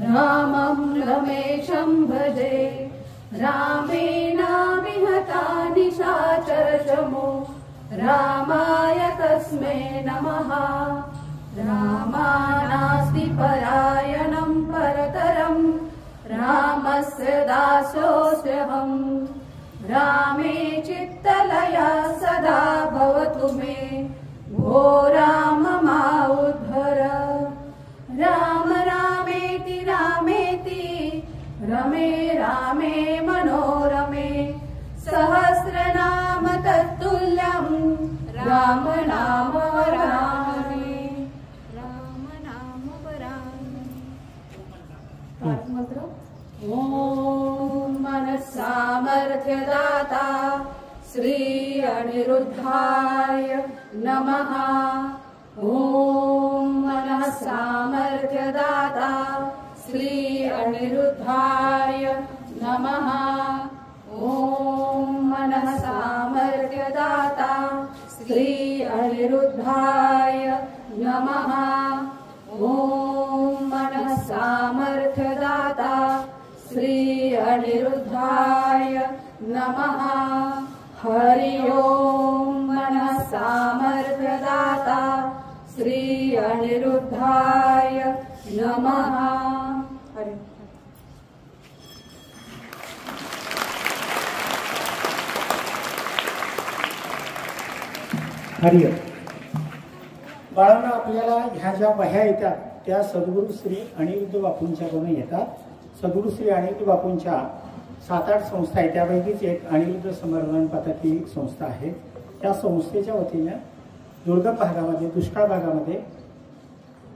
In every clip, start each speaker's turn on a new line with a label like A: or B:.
A: रामं रमेशं भजे। रामेण विहता निशाचरशमो रामाय तस्मै नमः। रामानास्ति परायणं परतरं रामस्य दासोऽस्म्यहम्। रामे चित्तलया सदा भवतु मे भो राम मा उद्धर। राम रामेति रामेति रमे रामे मनोरमे सहस्रनाम तत्तुल्यं राम नाम वरानने। राम नाम वरानने। मंत्र ओम मनस्सामर्थ्यदाता श्री अनिरुद्धाय नमः। ओम मनस्सामर्थ्यदाता श्री अनिरुद्धाय नमः। ओम मनस्सामर्थ्यदाता श्री अनिरुद्धाय नमः। ओम मनस्सामर्थ्यदाता श्री अनिरुद्धाय नमः। हरि ओम मनस्सामर्थ्यदाता श्री अनिरुद्धाय नमः। हरि
B: हरि ओम। बाळांनो, आपल्याला ह्या ज्या वह्या येतात त्या सद्गुरू श्री अनिरुद्ध बापूंच्याकडून येतात। सद्गुरू श्री अनिरुद्ध बापूंच्या 7-8 संस्था आहेत, त्यापैकीच एक अनिरुद्ध समर्पण पथक ही संस्था आहे। त्या संस्थेच्या वतीने दुर्गम भागामध्ये, दुष्काळ भागामध्ये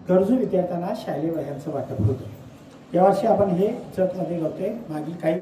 B: गरजू विद्यार्थ्यांना शालेय वह्यांचं वाटप होतं। यावर्षी आपण हे जतमध्ये करतोय। मागील काही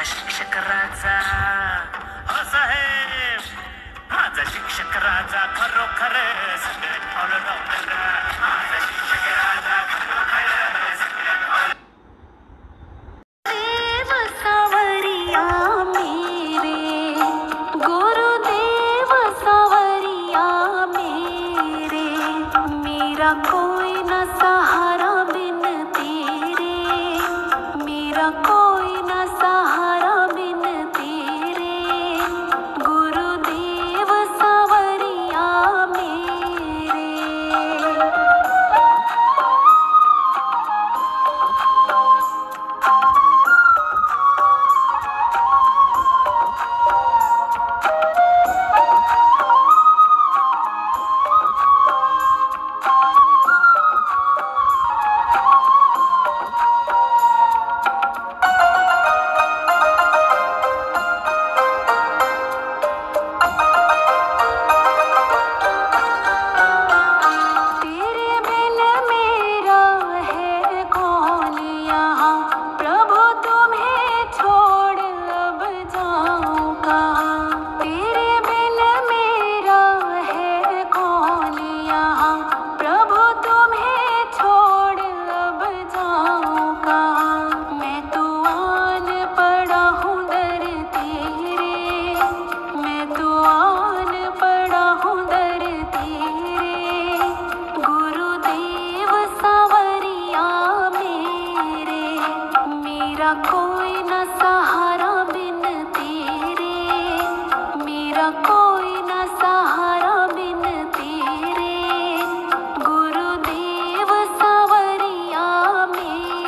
C: शिक्षक राजा हो साहेब, माझा शिक्षक राजा खरोखर सगळ्यात ऑलराऊंडर। माझा शिक्षक राजा खरोखर सगळ्यात
D: देव सावरिया मेरे, गुरुदेव सावरिया मेरे, मेरा कोई न सहारा बिन तेरे, मेरा कोई न सहारा बिन तेरे, गुरुदेव सावरिया मेरे। गुरुदेव सावरिया मेरे।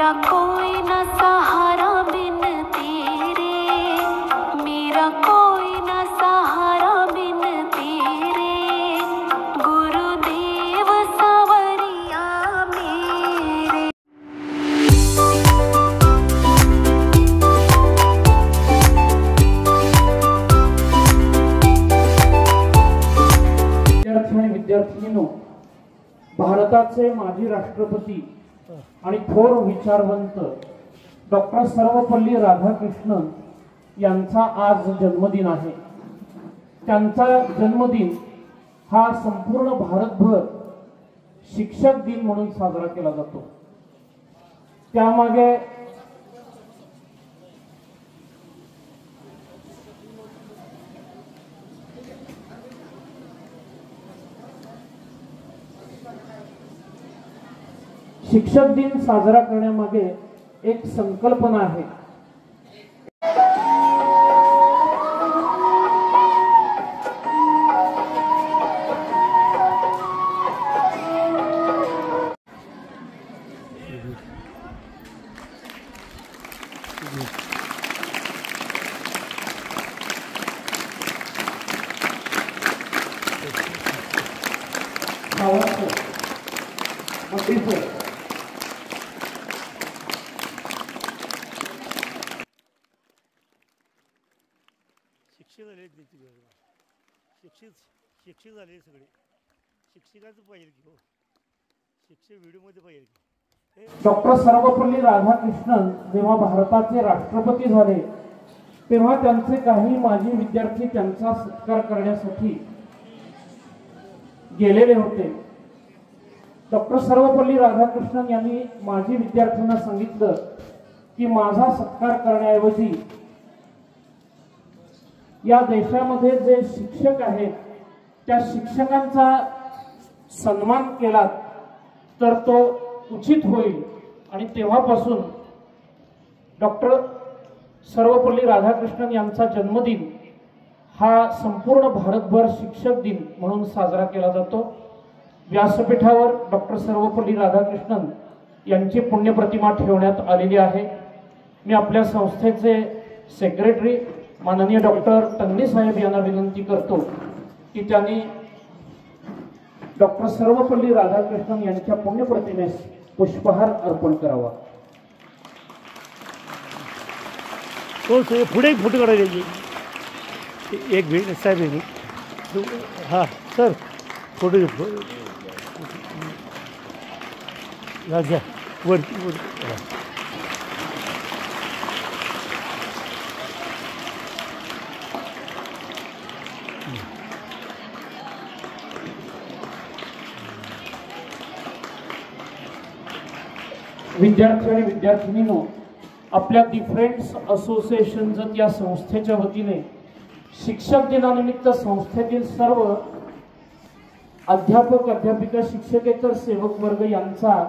D: मेरा कोई न सहारा बिन तेरे, मेरा कोई न सहारा बिन तेरे, गुरुदेव सावरिया मेरे।
E: विद्यार्थी आणि विद्यार्थिनींनो, भारताचे माजी राष्ट्रपती आणि थोर विचारवंत डॉक्टर सर्वपल्ली राधाकृष्णन यांचा आज जन्मदिन आहे। त्यांचा जन्मदिन हा संपूर्ण भारतभर शिक्षक दिन म्हणून साजरा केला जातो। त्यामागे शिक्षक दिन साजरा करण्यामागे एक संकल्पना आहे।
F: शिक्षक झाले शिक्षक झाले सगळे शिक्षकाचं पाहिजे की हो शिक्षक व्हिडिओमध्ये पाहिजे की।
E: डॉक्टर सर्वपल्ली राधाकृष्णन जेव्हा भारताचे राष्ट्रपती झाले तेव्हा त्यांचे काही माजी विद्यार्थी त्यांचा सत्कार करण्यासाठी गेलेले होते। डॉक्टर सर्वपल्ली राधाकृष्णन यांनी माजी विद्यार्थ्यांना सांगितलं की माझा सत्कार करण्याऐवजी या देशामध्ये जे शिक्षक आहेत त्या शिक्षकांचा सन्मान केला तर तो उचित होईल। आणि तेव्हापासून डॉक्टर सर्वपल्ली राधाकृष्णन यांचा जन्मदिन हा संपूर्ण भारतभर शिक्षक दिन म्हणून साजरा केला जातो। व्यासपीठावर डॉक्टर सर्वपल्ली राधाकृष्णन यांची पुण्यप्रतिमा ठेवण्यात आलेली आहे। मी आपल्या संस्थेचे सेक्रेटरी माननीय डॉक्टर तन्ने साहेब यांना विनंती करतो की त्यांनी डॉक्टर सर्वपल्ली राधाकृष्णन यांच्या पुण्यप्रतिमेस पुष्पहार अर्पण करावा।
F: हो सर पुढे एक फोटो काढायला एक भेट साहेब हां सर फोटो घेतो घ्या वरती
E: विद्यार्थी आणि विद्यार्थिनींनो, आपल्या दी फ्रेंड्स असोसिएशन या संस्थेच्या वतीने शिक्षक दिनानिमित्त संस्थेतील सर्व अध्यापक अध्यापिका शिक्षकेतर सेवक वर्ग यांचा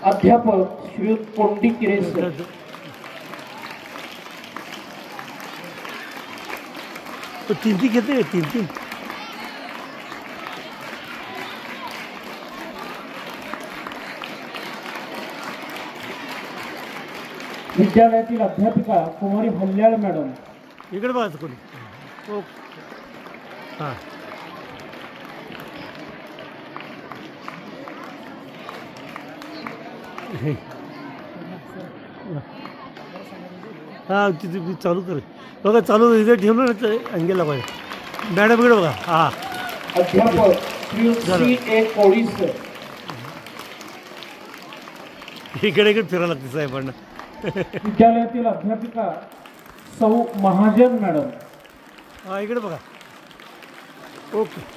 E: अध्यापक श्रीयुत कोंडी किरेसर,
F: तो तीन घेते तीन
E: विद्यालयातील अध्यापिका कुमारी भल्ल्याळ मॅडम,
F: इकडे बघायचं कोणी हां हां तिथे चालू कर बघा चालू इथे ठेवलं ना अंगेला पाहिजे मॅडम इकडे बघा हां
E: अध्यापक श्री ए कोळीसर,
F: इकडे फिरायला लागते साहेबांना।
E: विद्यालयातील अध्यापिका सौ महाजन मॅडम,
F: हां इकडे बघा ओके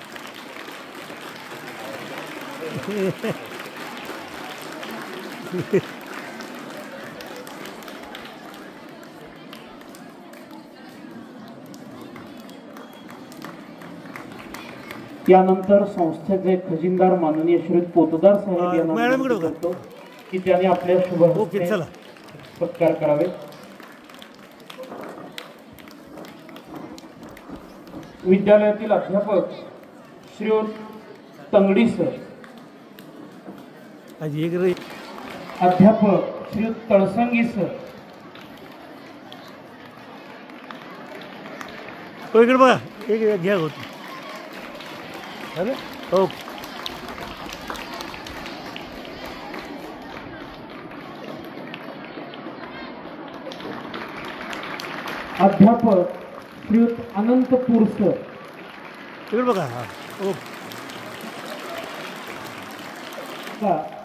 E: यानंतर संस्थेचे खजिनदार माननीय श्री पोतदार साहेब यांना
F: मॅडम इकडे
E: विनंती
F: बघा.
E: करतो की त्यांनी आपल्या शुभ
F: ओके, चला.
E: सत्कार करावे. विद्यालयातील अध्यापक श्री तंगडी सर,
F: आज एक रे
E: अध्यापक श्री तळसंगी सर,
F: हो इकडे बघा, एक घ्या होती. अरे ओके.
E: अध्यापक श्रीयुत अनंतपूर सर,
F: इकडे बघा. हां ओके.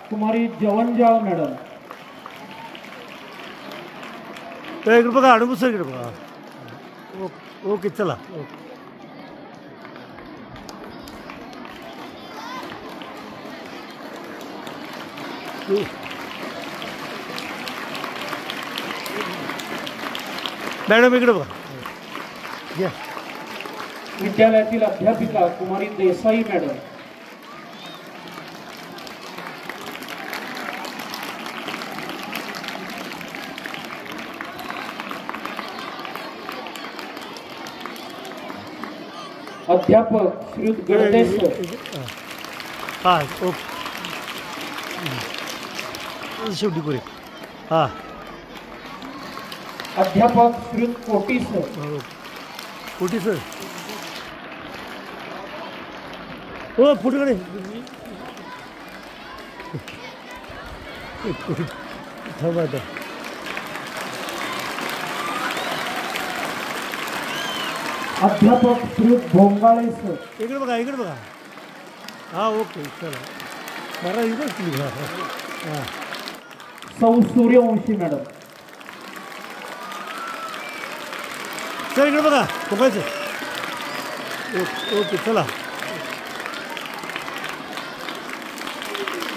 E: कुमारी जवनजाव मॅडम,
F: तर इकडे बघा. अडबू सर इकडे बघा. ओके ओके चला. ओके. मॅडम इकडे बघा. या
E: विद्यालयातील अध्यापिका कुमारी देसाई मॅडम, अध्यापक श्रीयुत गडदे सर,
F: हां ओके. शेवटी पुरे. हां
E: अध्यापक श्रीयुत कोटी सर,
F: ओके. कुठे सर? हो पुढेकडे थांबा आता.
E: अध्यापक श्रीयुत भोंगाळे सर,
F: इकडे बघा. इकडे बघा. हां ओके चला. मला इकडे क्लिक. हां
E: सौ सूर्यवंशी मॅडम,
F: सर इकडे बघा. बघायचं. ओके ओके चला.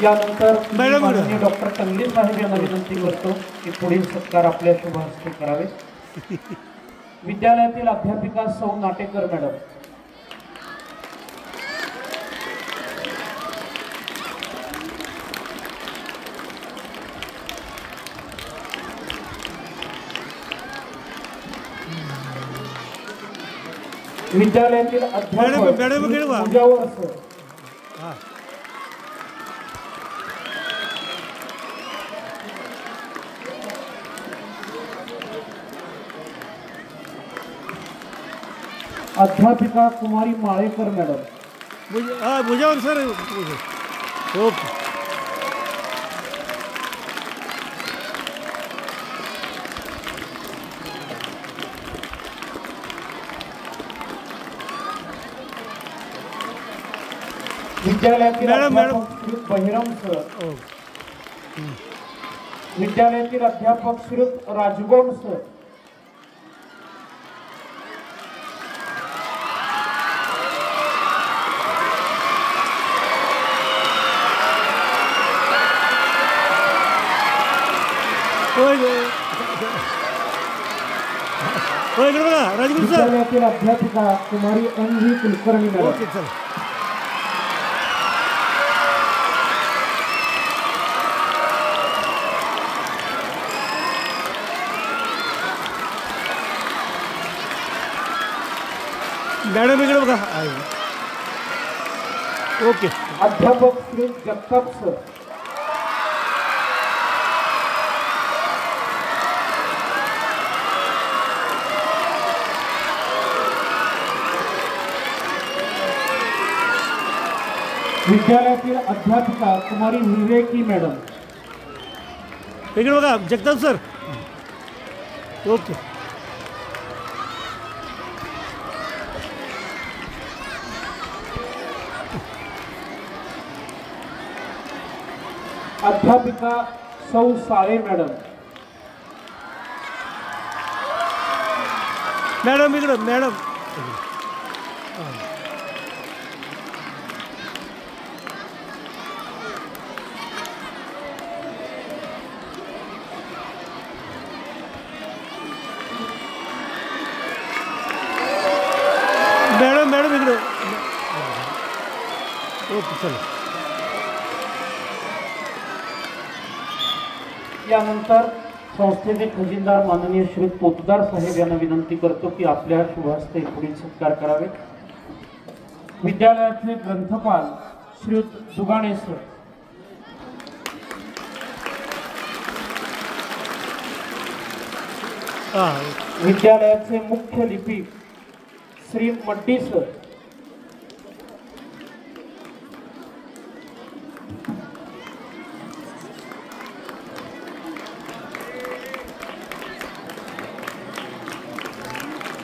E: यानंतर
F: मॅडम,
E: माननीय डॉक्टर तंगडी साहेब यांना विनंती करतो की पुढील सत्कार आपल्या शुभ हस्ते करावे. विद्यालयातील अध्यापिका सौ नाटेकर मॅडम, विद्यालयातील अध्यापक
F: मॅडम, इकडे बघा.
E: मुजावर सर,
F: हां
E: अध्यापिका कुमारी माळेकर मॅडम,
F: हां भुजावर सर. ओके.
E: विद्यालयातील
F: मॅडम,
E: अध्यापक श्री बहिरम सर,
F: ओके.
E: विद्यालयातील अध्यापक श्री राजगोंड सर,
F: होय इकडे बघा. राजगुरू सर.
E: विद्यालयातील अध्यापिका कुमारी N V Kulkarni madam,
F: okay चला. मॅडम इकडे बघा. ओके.
E: अध्यापक श्री जगताप सर, विद्यालयातील अध्यापिका कुमारी विवेकी मॅडम,
F: इकडे बघा. जगताप सर. ओके.
E: अध्यापिका सौ साळे मॅडम,
F: मॅडम इकडे. मॅडम मॅडम इकडे. ओके चला.
E: यानंतर संस्थेचे खजिनदार माननीय श्री पोतदार साहेब यांना विनंती करतो की आपल्या शुभहस्ते पुढील सत्कार करावे. विद्यालयाचे ग्रंथपाल श्री दुगाणे सर, विद्यालयाचे मुख्य लिपिक श्री मड्डी सर,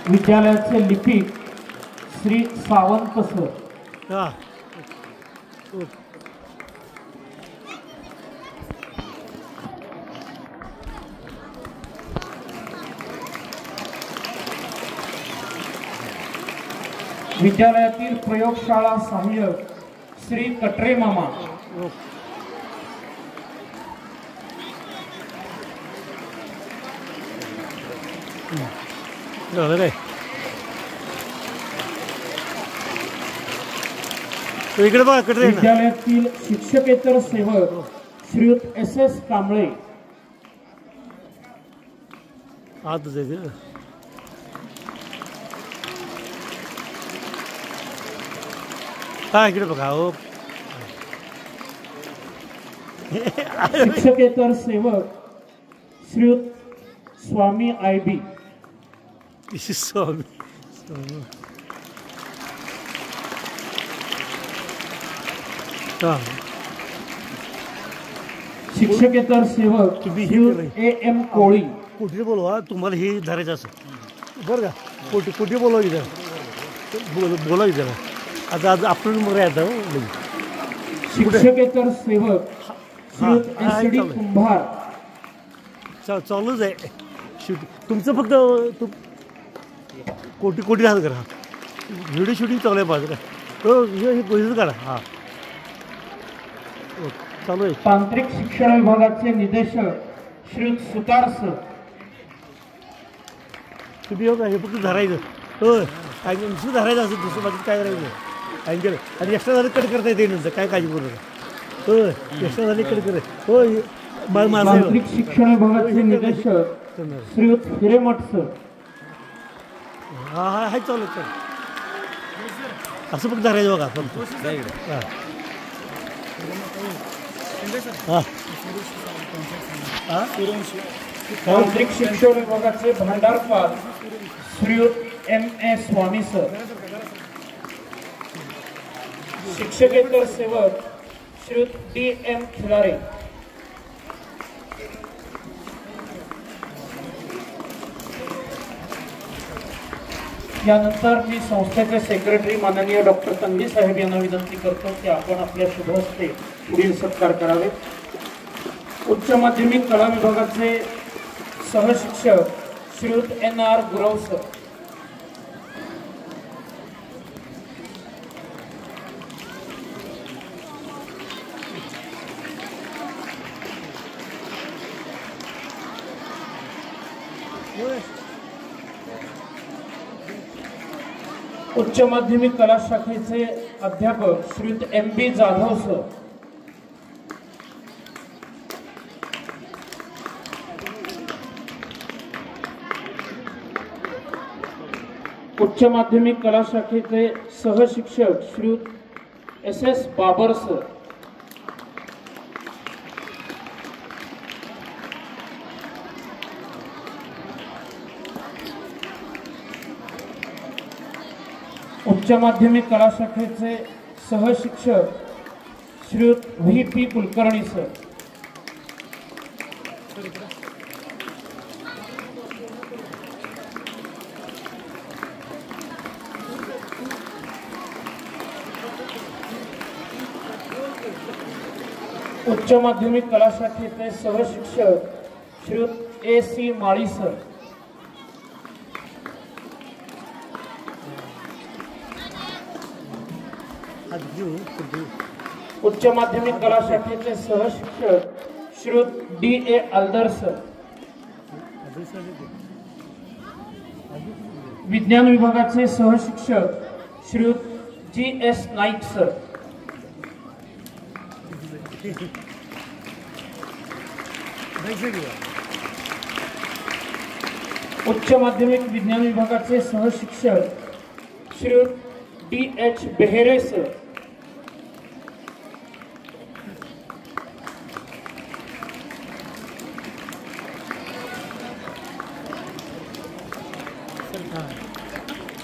E: विद्यालयाचे लिपिक श्री सावंत सर,
F: हां
E: विद्यालयातील प्रयोगशाळा सहाय्यक श्री कटरे मामा,
F: झालं काय इकडे बघा कडे
E: विद्यालयातील शिक्षकेतर सेवक श्रीयुत SS कांबळे,
F: आतच आहे ते. हा इकडे बघा हो.
E: शिक्षकेतर सेवक श्रीयुत स्वामी IB,
F: स्वामी हां
E: शिक्षकेतर सेवक
F: तुम्ही
E: श्रीयुत AM कोळी,
F: कुठे बोलवा तुम्हाला हे धरायचं असं बरं का. कुठे बोलवा इथं बोला इथं आता आज आपण मग येतं.
E: शिक्षकेतर सेवक श्रीयुत SD कुंभार,
F: चालूच आहे शूटिंग तुमचं. फक्त कोटी राहत करा. व्हिडिओ शूटिंग चालू आहे पाहिजे का हो. हे गोष्ट करा. हां चालू आहे.
E: तांत्रिक शिक्षण विभागाचे निदेशक श्रीयुत सुतार सर,
F: तुम्ही हो का हे फक्त धरायचं हो. काय नुसतं धरायचं असं दुसरं बाकी काय करायचं काय केलं. आणि एक्स्ट्रा झालं कट करता येते नंतर काय काळजी करू नका हो. एक्स्ट्रा झाले कट कर हो.
E: तांत्रिक शिक्षण विभागाचे निदेशक श्रीयुत हिरेमठ सर,
F: हां हां हाय चालू चालू असं फक्त धरायचं बघा फक्त. हां हां
E: तांत्रिक शिक्षण विभागाचे भांडारपाल श्रीयुत MA स्वामी सर, शिक्षकेतर सेवक श्रीयुत DM खिलारे, यानंतर मी संस्थेचे सेक्रेटरी माननीय डॉक्टर तंगी साहेब यांना विनंती करतो की आपण आपल्या शुभहस्ते पुढील सत्कार करावे. उच्च माध्यमिक कला विभागाचे सहशिक्षक श्रीयुत NR गुरव सर, उच्च माध्यमिक कला शाखेचे अध्यापक श्रीयुत MB जाधव सर, उच्च माध्यमिक कला शाखेचे सहशिक्षक श्रीयुत SS बाबर सर, उच्च माध्यमिक कला शाखेचे सहशिक्षक श्रीयुत VP कुलकर्णी सर, उच्च माध्यमिक कला शाखेचे सहशिक्षक श्रीयुत AC माळी सर, उच्च माध्यमिक कला शाखेचे सहशिक्षक श्रीयुत DA अलदर सर, विज्ञान विभागाचे सहशिक्षक श्रीयुत GS नाईक सर, उच्च माध्यमिक विज्ञान विभागाचे सहशिक्षक श्री D.H. बेहेरे सर.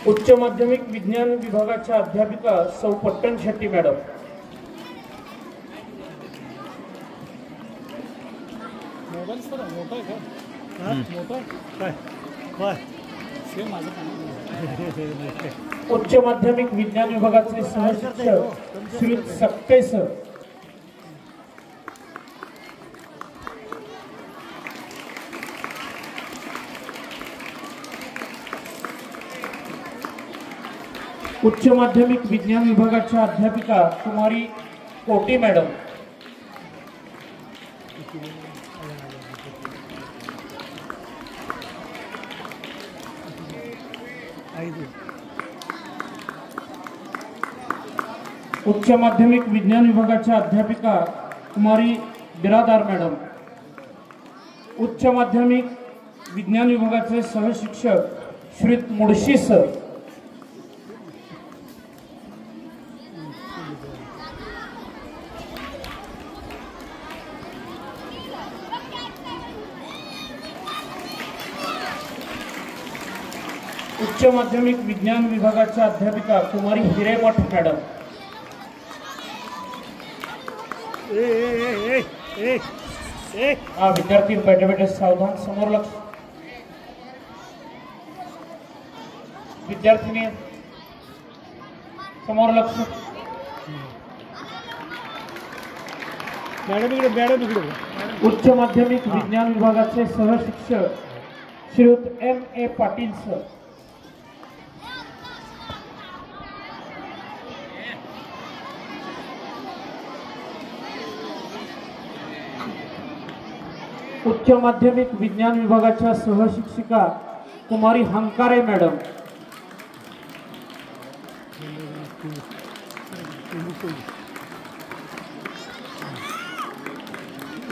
E: उच्च माध्यमिक विज्ञान विभागाच्या अध्यापिका सौ पट्टण शेट्टी मॅडम. उच्च माध्यमिक विज्ञान विभागाचे सहशिक्षक श्री सक्ते सर. उच्च माध्यमिक विज्ञान विभागाच्या अध्यापिका कुमारी कोटी मॅडम. उच्च माध्यमिक विज्ञान विभागाच्या अध्यापिका कुमारी बिरादार मॅडम. उच्च माध्यमिक विज्ञान विभागाचे सहशिक्षक श्री मुडशी सर. उच्च माध्यमिक विज्ञान विभागाच्या अध्यापिका कुमारी हिरेमठ मॅडम. विद्यार्थी बैठे बैठे सावधान. समोर लक्ष. विद्यार्थिनी समोर लक्ष. उच्च माध्यमिक विज्ञान विभागाचे सहशिक्षक श्रीयुत M.A. पाटील सर. उच्च माध्यमिक विज्ञान विभागाच्या सहशिक्षिका कुमारी हंकारे मॅडम.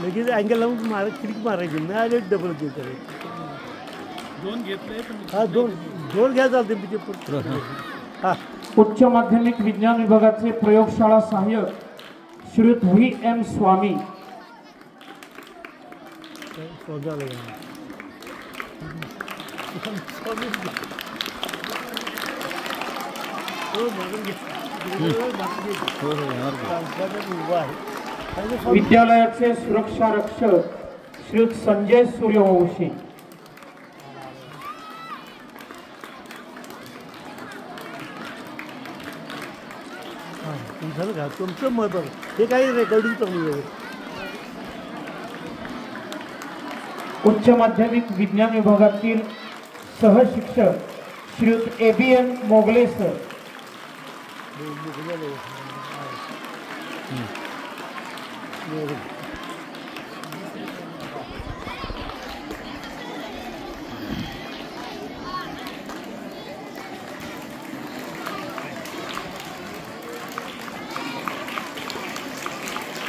F: लगेच अँगल लावून खिडकी मारायची नाही डबल घेत. दोन घेतले. हा दोन घ्या चालते. हा.
E: उच्च माध्यमिक विज्ञान विभागाचे प्रयोगशाळा सहाय्यक श्रीयुत V.M. स्वामी. विद्यालयाचे सुरक्षा रक्षक श्रीयुत संजय सूर्यवंशी.
F: झालं का तुमचं मत हे काही रेकॉर्डिंग चालू आहे.
E: उच्च माध्यमिक विज्ञान विभागातील सहशिक्षक श्रीयुत A.B.N. मोगले सर.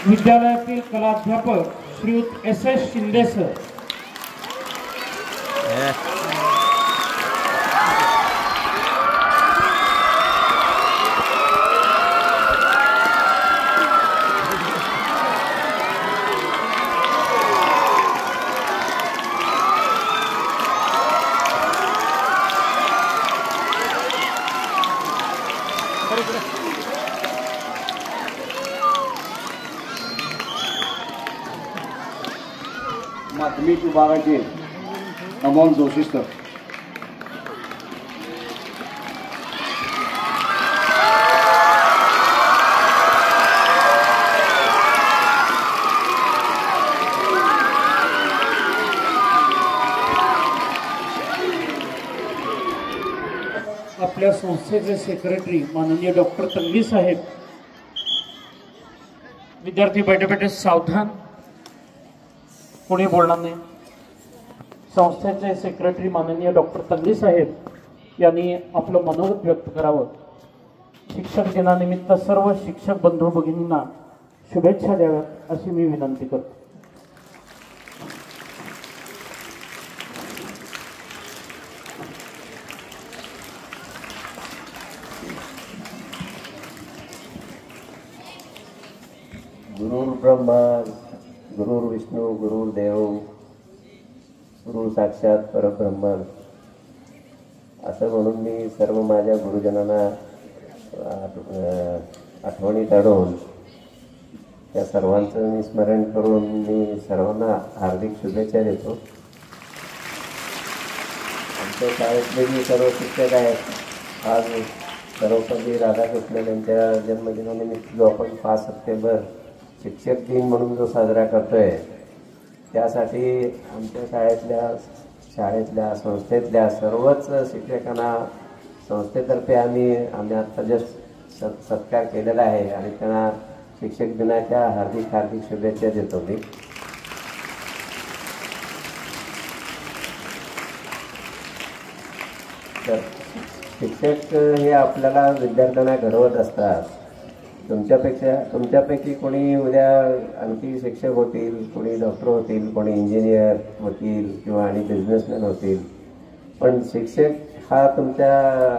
E: विद्यालयातील कलाध्यापक श्रीयुत S.S. शिंदे सर.
G: माध्यमिक विभागाचे अमोल जोशी सर.
E: आपल्या संस्थेचे सेक्रेटरी माननीय डॉक्टर तन्वी साहेब. विद्यार्थी बैठे बैठे सावधान. कोणी बोलणार नाही. संस्थेचे सेक्रेटरी माननीय डॉक्टर तन्वी साहेब यांनी आपलं मनोगत व्यक्त करावं. शिक्षक दिनानिमित्त सर्व शिक्षक बंधू भगिनींना शुभेच्छा द्याव्यात अशी मी विनंती करतो.
H: गुरुर्ब्रह्मा गुरुर्विष्णू गुरुर्देव गुरु साक्षात परब्रह्मन असं म्हणून मी सर्व माझ्या गुरुजनांना आठवणीत आणून त्या सर्वांचं मी स्मरण करून मी सर्वांना हार्दिक शुभेच्छा देतो. आमच्या शाळेतले जे सर्व शिक्षक आहेत, आज सर्वपल्ली राधाकृष्णन यांच्या जन्मदिनानिमित्त जो आपण 5 सप्टेंबर शिक्षक दिन म्हणून जो साजरा करतोय, त्यासाठी आमच्या शाळेतल्या संस्थेतल्या सर्वच शिक्षकांना संस्थेतर्फे आम्ही आत्ता जस्ट सत्कार केलेला आहे आणि त्यांना शिक्षक दिनाच्या हार्दिक हार्दिक शुभेच्छा देतो मी. तर शिक्षक हे आपल्याला विद्यार्थ्यांना घडवत असतात. तुमच्यापैकी कोणी उद्या आणखी शिक्षक होतील, कोणी डॉक्टर होतील, कोणी इंजिनियर, वकील किंवा आणि बिझनेसमॅन होतील. पण शिक्षक हा तुमच्या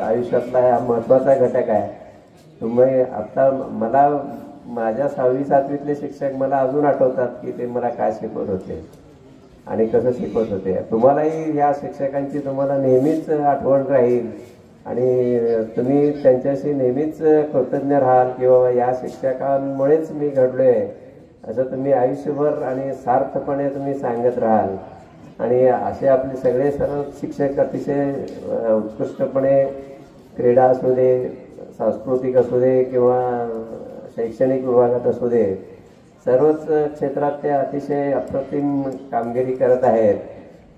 H: आयुष्यातला हा महत्त्वाचा घटक आहे. तुम्ही आत्ता मला माझ्या 6वी 7वीतले शिक्षक मला अजून आठवतात की ते मला काय शिकवत होते आणि कसं शिकवत होते. तुम्हालाही ह्या शिक्षकांची तुम्हाला नेहमीच आठवण राहील आणि तुम्ही त्यांच्याशी नेहमीच कृतज्ञ राहाल किंवा या शिक्षकांमुळेच मी घडलो आहे असं तुम्ही आयुष्यभर आणि सार्थपणे तुम्ही सांगत राहाल. आणि असे आपले सगळे सर्व शिक्षक अतिशय उत्कृष्टपणे क्रीडा असू दे, सांस्कृतिक असू दे किंवा शैक्षणिक विभागात असू दे, सर्वच क्षेत्रात ते अतिशय अप्रतिम कामगिरी करत आहेत.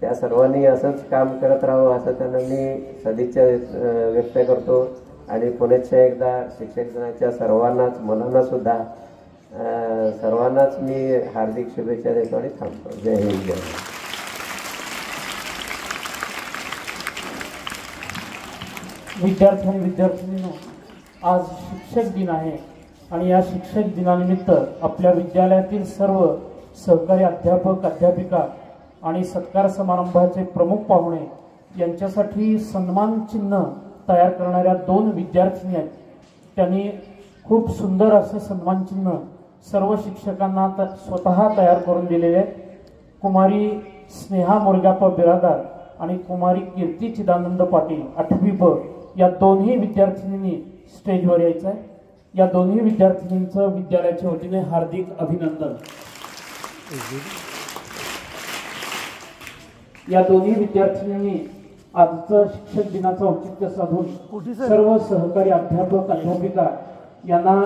H: त्या सर्वांनी असंच काम करत राहावं असं त्यांना मी सदिच्छा व्यक्त करतो. आणि पुण्याच्या एकदा शिक्षक दिनाच्या सर्वांनाच मुलांना सुद्धा सर्वांनाच मी हार्दिक शुभेच्छा देतो आणि थांबतो. जय हिंद, जय हिंद.
E: विद्यार्थी आणि विद्यार्थिनींनो, आज शिक्षक दिन आहे आणि या शिक्षक दिनानिमित्त आपल्या विद्यालयातील सर्व सहकारी अध्यापक, अध्यापिका आणि सत्कार समारंभाचे प्रमुख पाहुणे यांच्यासाठी सन्मान चिन्ह तयार करणाऱ्या 2 विद्यार्थिनी आहेत. त्यांनी खूप सुंदर असे सन्मान चिन्ह सर्व शिक्षकांना स्वतः तयार करून दिलेले आहेत. कुमारी स्नेहा मोरगाप्पा बिरादार आणि कुमारी कीर्ती चिदानंद पाटील 8वी ब या दोन्ही विद्यार्थिनींनी स्टेजवर यायचं आहे. या दोन्ही विद्यार्थिनींचं विद्यालयाच्या वतीने हार्दिक अभिनंदन. या दोन्ही विद्यार्थिनींनी आजचं शिक्षक दिनाचं औचित्य साधून सर्व सहकारी अध्यापक, अध्यापिका यांना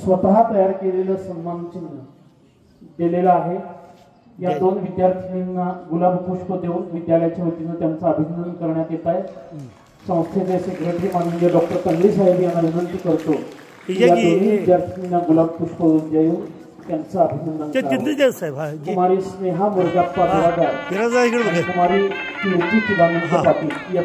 E: स्वतः तयार केलेलं सन्मान चिन्ह दिलेलं आहे. या 2 विद्यार्थिनींना गुलाब पुष्प देऊन विद्यालयाच्या वतीनं त्यांचं अभिनंदन करण्यात येत आहे. संस्थेचे सेक्रेटरी माननीय डॉक्टर तंगडी साहेब यांना विनंती करतो की या दोन्ही विद्यार्थिनींना गुलाब पुष्प देऊन त्यांचं अभिनंदन. कुमारी स्नेहा मोरगाप्पा बिरादार, कुमारी कीर्ती चिदानंद पाटील या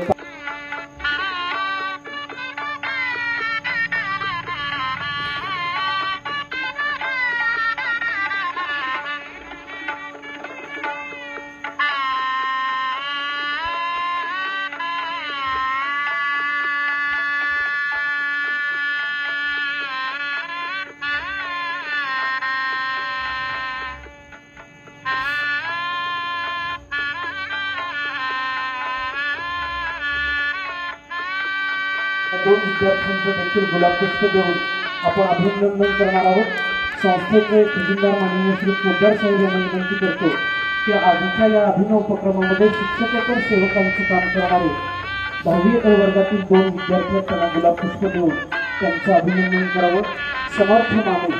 E: दोन विद्यार्थ्यांचं देखील गुलाब पुष्प देऊन आपण अभिनंदन करणार आहोत. संस्थेचे खजिनदार माननीय श्री पोद्दार साहेब यांना विनंती करतो की आजच्या या अभिनव उपक्रमामध्ये शिक्षकेतर सेवकांचे काम करणारे 10वी अ वर्गातील 2 विद्यार्थी त्यांना गुलाब पुष्प देऊन त्यांचं अभिनंदन करावं. समर्थ माने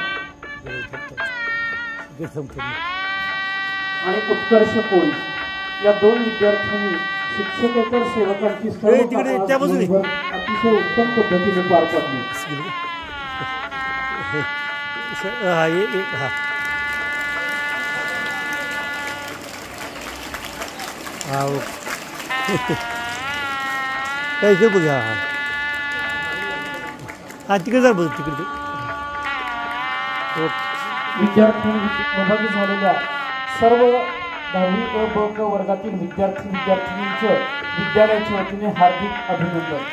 E: आणि उत्कर्ष कोळी या 2 विद्यार्थ्यांनी शिक्षकेतर सेवकांची सर्व अतिशय उत्तम पद्धतीने पार पाडली.
F: इकडे बघा, हा तिकडे जा बघ, तिकडे ओके.
E: विद्यार्थ्यांनी सहभागी झालेल्या सर्व 10वी अ ब क वर्गातील विद्यार्थिनींचं विद्यालयाच्या वतीने हार्दिक अभिनंदन.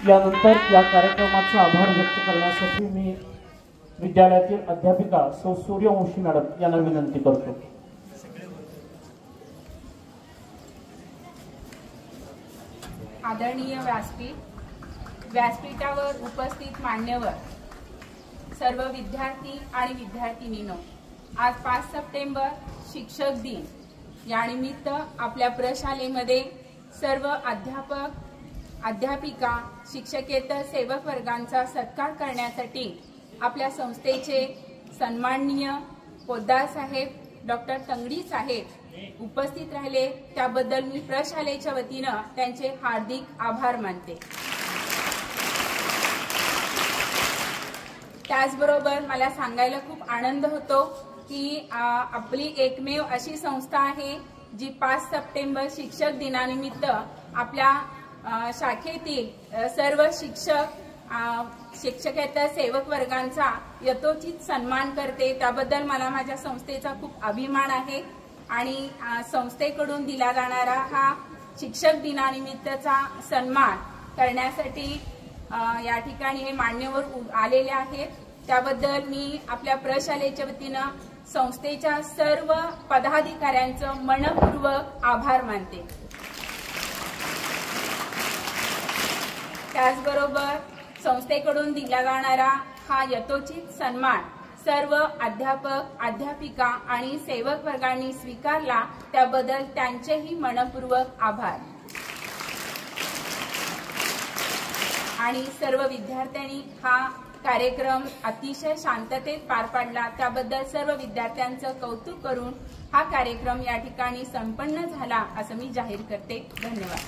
E: यानंतर या कार्यक्रमाचा आभार व्यक्त करण्यासाठी मी विद्यालयातील अध्यापिका सौ सूर्यवंशी मॅडम यांना विनंती करतो.
I: आदरणीय व्यासपीठावर उपस्थित मान्यवर, सर्व विद्यार्थी आणि विद्यार्थिनींनो, आज 5 सप्टेंबर शिक्षक दिन या निमित्त आपल्या प्रशालेमध्ये सर्व अध्यापक, अध्यापिका, शिक्षकेतर सेवक वर्गांचा सत्कार करण्यासाठी आपल्या संस्थेचे सन्माननीय पोद्दार साहेब डॉक्टर तंगडी साहेब उपस्थित राहिले, त्याबद्दल मी प्रशालेच्या वतीनं त्यांचे हार्दिक आभार मानते. त्याचबरोबर मला सांगायला खूप आनंद होतो की आपली एकमेव अशी संस्था आहे जी 5 सप्टेंबर शिक्षक दिनानिमित्त आपल्या शाखेतील सर्व शिक्षकेतर सेवक वर्गांचा यथोचित सन्मान करते. त्याबद्दल मला माझ्या संस्थेचा खूप अभिमान आहे आणि संस्थेकडून दिला जाणारा हा शिक्षक दिनानिमित्तचा सन्मान करण्यासाठी या ठिकाणी हे मान्यवर आलेले आहेत. त्याबद्दल मी आपल्या प्रशालेच्या वतीनं संस्थेच्या सर्व पदाधिकाऱ्यांचं मनपूर्वक आभार मानते. त्याचबरोबर संस्थेकडून दिला जाणारा हा यथोचित सन्मान सर्व अध्यापक, अध्यापिका आणि सेवक वर्गांनी स्वीकारला, त्याबद्दल त्यांचेही मनपूर्वक आभार. आणि सर्व विद्यार्थ्यांनी हा कार्यक्रम अतिशय शांततेत पार पाडला, त्याबद्दल सर्व विद्यार्थ्यांचं कौतुक करून हा कार्यक्रम या ठिकाणी संपन्न झाला असं मी जाहीर करते. धन्यवाद.